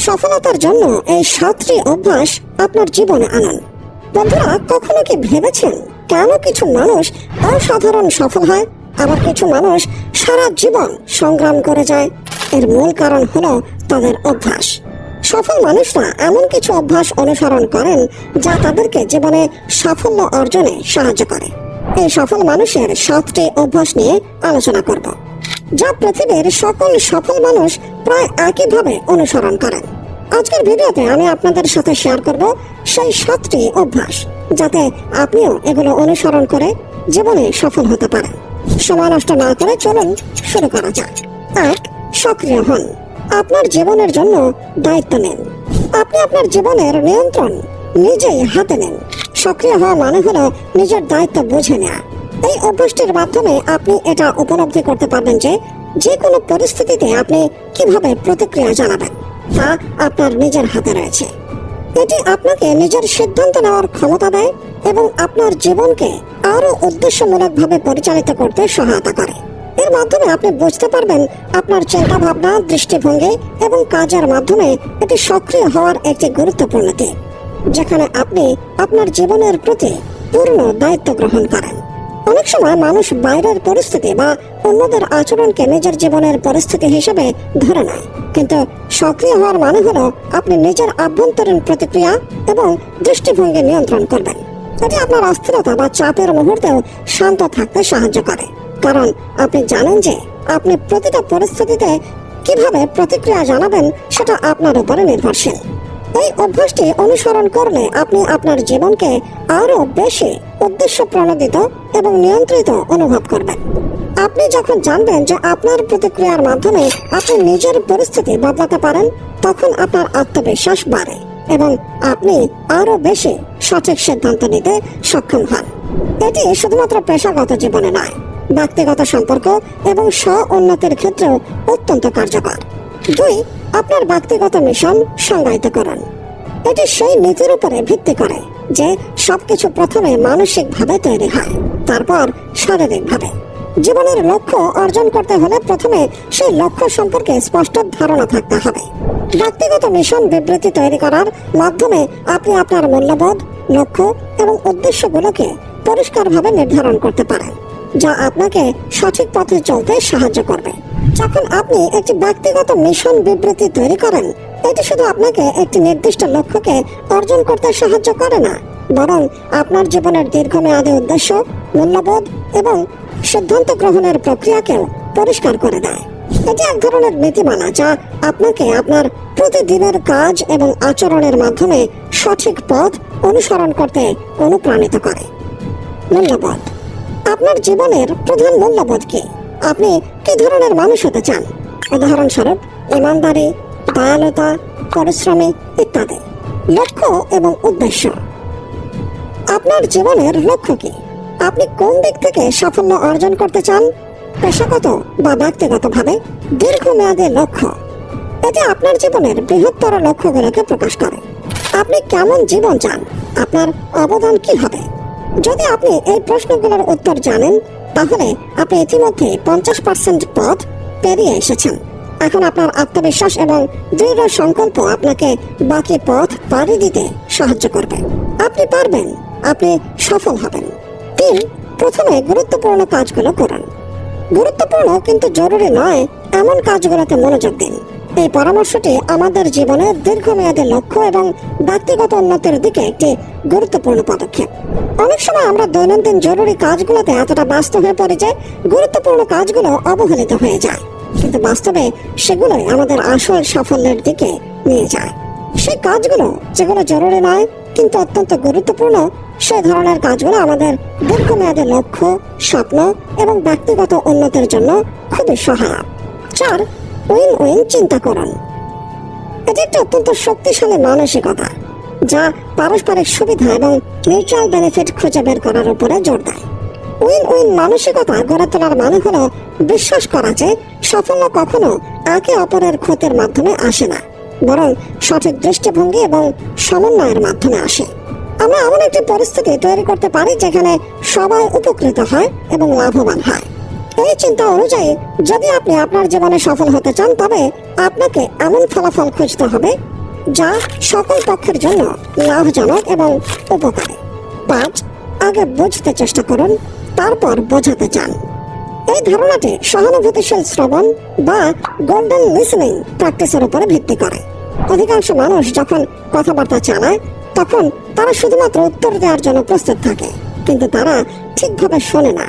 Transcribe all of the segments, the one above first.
সফলতার জন্য এই 7টি অভ্যাস আপনার জীবনে আনুন। বন্ধুরা, কখনো কি ভেবেছেন কেন কিছু মানুষ অসাধারণ সফল হয়, আবার কিছু মানুষ সারা জীবন সংগ্রাম করে যায়? এর মূল কারণ হলো তাদের অভ্যাস। সফল মানুষরা এমন কিছু অভ্যাস অনুসরণ করেন যা তাদেরকে জীবনে সাফল্য অর্জনে সাহায্য করে। এই সফল মানুষের 7টি অভ্যাস নিয়ে আলোচনা করব, যা পৃথিবীর সকল সফল মানুষ প্রায় একইভাবে অনুসরণ করেন। আজকের ভিডিওতে আমি আপনাদের সাথে শেয়ার করব সেই 7টি অভ্যাস, যাতে আপনিও এগুলো অনুসরণ করে জীবনে সফল হতে পারেন। সময় নষ্ট না করে চলুন শুরু করা যাক। 1. সক্রিয় হন। আপনার জীবনের জন্য দায়িত্ব নেন। আপনি আপনার জীবনের নিয়ন্ত্রণ নিজেই হাতে নেন। সক্রিয় হওয়া মানে হলো নিজের দায়িত্ব বুঝে নেওয়া। এই অভ্যাসটির মাধ্যমে আপনি এটা উপলব্ধি করতে পারবেন যে কোনো পরিস্থিতিতে আপনি কিভাবে প্রতিক্রিয়া জানাবেন তা আপনার নিজের হাতে রয়েছে। এটি আপনাকে নিজের সিদ্ধান্ত নেওয়ার ক্ষমতা দেয় এবং আপনার জীবনকে আরো উদ্দেশ্যমূলকভাবে পরিচালিত করতে সহায়তা করে। এর মাধ্যমে আপনি বুঝতে পারবেন আপনার চিন্তা ভাবনা, দৃষ্টিভঙ্গি এবং কাজের মাধ্যমে এটি সক্রিয় হওয়ার একটি গুরুত্বপূর্ণ দিক, যেখানে আপনি আপনার জীবনের প্রতি পূর্ণ দায়িত্ব গ্রহণ করেন। অনেক সময় মানুষ বাইরের পরিস্থিতি বা অন্যদের আচরণকে নিজের জীবনের পরিস্থিতি হিসেবে ধরে নেয়, কিন্তু সক্রিয় হওয়ার মানে হলো আপনি নিজের আভ্যন্তরীণ প্রতিক্রিয়া এবং দৃষ্টিভঙ্গি নিয়ন্ত্রণ করবেন। এটি আপনার অস্থিরতা বা চাপের মুহূর্তেও শান্ত থাকতে সাহায্য করে, কারণ আপনি জানেন যে আপনি প্রতিটা পরিস্থিতিতে কিভাবে প্রতিক্রিয়া জানাবেন সেটা আপনার উপরে নির্ভরশীল। এই অভ্যাসটি অনুসরণ করলে আপনি আপনার জীবনকে আরো বেশি উদ্দেশ্য প্রণোদিত এবং নিয়ন্ত্রিত অনুভব করবেন। আপনি যখন জানবেন যে আপনার প্রতিক্রিয়ার মাধ্যমে আপনি নিজের পরিস্থিতি বদলাতে পারেন, তখন আপনার আত্মবিশ্বাস বাড়ে এবং আপনি আরো বেশি সঠিক সিদ্ধান্ত নিতে সক্ষম হন। এটি শুধুমাত্র পেশাগত জীবনে নয়, ব্যক্তিগত সম্পর্ক এবং স্ব-উন্নতির ক্ষেত্রেও অত্যন্ত কার্যকর। 2. আপনার ব্যক্তিগত মিশন সংজ্ঞায়িত করুন। এটি সেই নীতির উপরে ভিত্তি করে যে সবকিছু প্রথমে মানসিকভাবে তৈরি হয়, তারপর শারীরিকভাবে। জীবনের লক্ষ্য অর্জন করতে হলে প্রথমে সেই লক্ষ্য সম্পর্কে স্পষ্ট ধারণা থাকতে হবে। ব্যক্তিগত মিশন বিবৃতি তৈরি করার মাধ্যমে আপনি আপনার মূল্যবোধ, লক্ষ্য এবং উদ্দেশ্যগুলোকে পরিষ্কারভাবে নির্ধারণ করতে পারেন, যা আপনাকে সঠিক পথে চলতে সাহায্য করবে। যখন আপনি একটি ব্যক্তিগত মিশন বিবৃতি তৈরি করেন, এটি শুধু আপনাকে একটি নির্দিষ্ট লক্ষ্যকে অর্জন করতে সাহায্য করে না, বরং আপনার জীবনের দীর্ঘমেয়াদী উদ্দেশ্য, মূল্যবোধ এবং সিদ্ধান্ত গ্রহণের প্রক্রিয়াকেও পরিষ্কার করে দেয়। এটি এক ধরনের নীতিমালা যা আপনাকে আপনার প্রতিদিনের কাজ এবং আচরণের মাধ্যমে সঠিক পথ অনুসরণ করতে অনুপ্রাণিত করে। মূল্যবোধ। আপনার জীবনের প্রধান মূল্যবোধ কি? আপনি কি ধরনের মানুষ হতে চান? উদাহরণস্বরূপ ইমানদারি, দয়ালুতা, পরিশ্রমী ইত্যাদি। লক্ষ্য এবং উদ্দেশ্য। আপনার জীবনের লক্ষ্য কি? আপনি কোন দিক থেকে সাফল্য অর্জন করতে চান, পেশাগত বা ব্যক্তিগতভাবে? দীর্ঘমেয়াদী লক্ষ্য। এটি আপনার জীবনের বৃহত্তর লক্ষ্যগুলোকে প্রকাশ করে। আপনি কেমন জীবন চান? আপনার অবদান কি হবে? যদি আপনি এই প্রশ্নগুলোর উত্তর জানেন, তাহলে আপনি ইতিমধ্যে 50% পথ পেরিয়ে এসেছেন। এখন আপনার আত্মবিশ্বাস এবং দৃঢ় সংকল্প আপনাকে বাকি পথ পাড়ি দিতে সাহায্য করবে। আপনি পারবেন, আপনি সফল হবেন। 3. প্রথমে গুরুত্বপূর্ণ কাজগুলো করুন। গুরুত্বপূর্ণ কিন্তু জরুরি নয় এমন কাজগুলোতে মনোযোগ দিন। এই পরামর্শটি আমাদের জীবনের দীর্ঘমেয়াদী লক্ষ্য এবং ব্যক্তিগত উন্নতির দিকে একটি গুরুত্বপূর্ণ পদক্ষেপ। অনেক সময় আমরা দৈনন্দিন জরুরি কাজগুলোতে এতটা ব্যস্ত হয়ে পড়ি যে গুরুত্বপূর্ণ কাজগুলো অবহেলিত হয়ে যায়, কিন্তু বাস্তবে সেগুলোই আমাদের আসল সাফল্যের দিকে নিয়ে যায়। সেই কাজগুলো যেগুলো জরুরি নয় কিন্তু অত্যন্ত গুরুত্বপূর্ণ, সেই ধরনের কাজগুলো আমাদের দীর্ঘমেয়াদী লক্ষ্য, স্বপ্ন এবং ব্যক্তিগত উন্নতির জন্য খুবই সহায়ক। 4. উইন উইন চিন্তা করুন। এটি একটি অত্যন্ত শক্তিশালী মানসিকতা যা পারস্পরিক সুবিধা এবং মিউচুয়াল বেনিফিট খুঁজে বের করার উপরে জোর দেয়। উইন উইন মানসিকতা গড়ে তোলার মানে হলো বিশ্বাস করা যে সাফল্য কখনো একে অপরের ক্ষতির মাধ্যমে আসে না, বরং সঠিক দৃষ্টিভঙ্গি এবং সমন্বয়ের মাধ্যমে আসে। আমরা এমন একটি পরিস্থিতি তৈরি করতে পারি যেখানে সবাই উপকৃত হয় এবং লাভবান হয়। এই চিন্তা অনুযায়ী যদি আপনি আপনার জীবনে সফল হতে চান, তবে আপনাকে এমন ফলাফল খুঁজতে হবে যা সকল পক্ষের জন্য লাভজনক এবং উপকারী। 5. আগে বুঝতে চেষ্টা করুন, তারপর বোঝাতে চান। এই ধারণাটি সহানুভূতিশীল শ্রবণ বা গোল্ডেন লিসেনিং প্র্যাকটিসের উপরে ভিত্তি করে। অধিকাংশ মানুষ যখন কথাবার্তা চালায় তখন তারা শুধুমাত্র উত্তর দেওয়ার জন্য প্রস্তুত থাকে, কিন্তু তারা ঠিকভাবে শোনে না।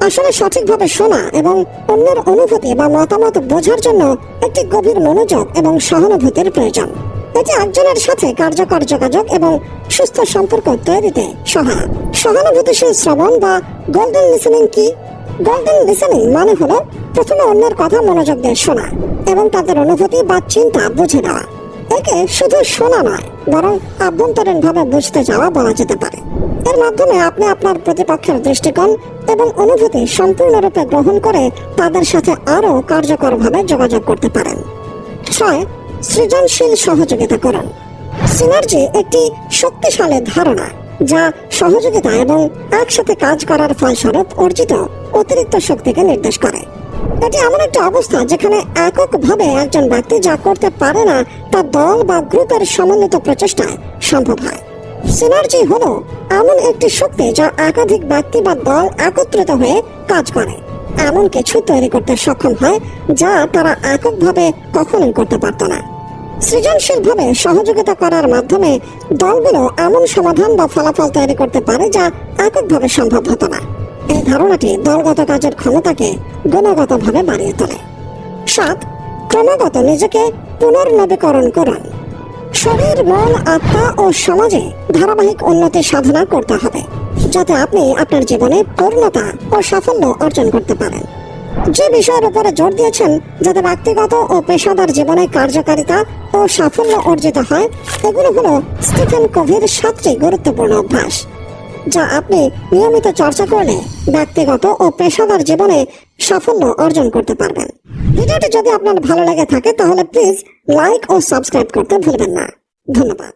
আসলে সঠিকভাবে শোনা এবং অন্যের অনুভূতি বা মতামত বোঝার জন্য একটি গভীর মনোযোগ এবং সহানুভূতির প্রয়োজন। এটি একজনের সাথে কার্যকর যোগাযোগ এবং সুস্থ সম্পর্ক তৈরিতে সহায়ক। সহানুভূতিশীল শ্রবণ বা গোল্ডেন লিসেনিং কি? গোল্ডেন লিসেনিং মানে হলো প্রথমে অন্যের কথা মনোযোগ দিয়ে শোনা এবং তাদের অনুভূতি বা চিন্তা বুঝে নেওয়া। একে শুধু শোনা নয়, বরং আভ্যন্তরীণভাবে বুঝতে যাওয়া বলা যেতে পারে। এর মাধ্যমে আপনি আপনার প্রতিপক্ষের দৃষ্টিকোণ এবং অনুভূতি সম্পূর্ণরূপে গ্রহণ করে তাদের সাথে আরও কার্যকরভাবে যোগাযোগ করতে পারেন। 6. সৃজনশীল সহযোগিতা করুন। সিনার্জি একটি শক্তিশালী ধারণা যা সহযোগিতা এবং একসাথে কাজ করার ফলস্বরূপ অর্জিত অতিরিক্ত শক্তিকে নির্দেশ করে। এটি এমন একটি অবস্থা যেখানে এককভাবে একজন ব্যক্তি যা করতে পারে না তা দল বা গ্রুপের সমন্বিত প্রচেষ্টায় সম্ভব হয়। সিনার্জি হলো এমন একটি শক্তি যা একাধিক ব্যক্তি বা দল একত্রিত হয়ে কাজ করে, এমন কিছু তৈরি করতে সক্ষম হয় যা তারা এককভাবে কখনোই করতে পারত না। সৃজনশীলভাবে সহযোগিতা করার মাধ্যমে দলগুলো এমন সমাধান বা ফলাফল তৈরি করতে পারে যা এককভাবে সম্ভব হতো না। এই ধারণাটি দলগত কাজের ক্ষমতাকে গুণগতভাবে বাড়িয়ে তোলে। 7. ক্রমাগত নিজেকে পুনর্নবীকরণ করুন। শরীর, মন, আত্মা ও সমাজে ধারাবাহিক উন্নতি সাধনা করতে হবে যাতে আপনি আপনার জীবনে পূর্ণতা ও সাফল্য অর্জন করতে পারেন। যে বিষয়ের উপরে জোর দিয়েছেন যাতে ব্যক্তিগত ও পেশাদার জীবনে কার্যকারিতা ও সাফল্য অর্জিত হয়, এগুলো হলো স্টিফেন কোভির 7টি গুরুত্বপূর্ণ অভ্যাস যা আপনি নিয়মিত চর্চা করলে ব্যক্তিগত ও পেশাদার জীবনে সাফল্য অর্জন করতে পারবেন। ভিডিওটি যদি আপনার ভালো লেগে থাকে তাহলে প্লিজ লাইক ও সাবস্ক্রাইব করতে ভুলবেন না। ধন্যবাদ।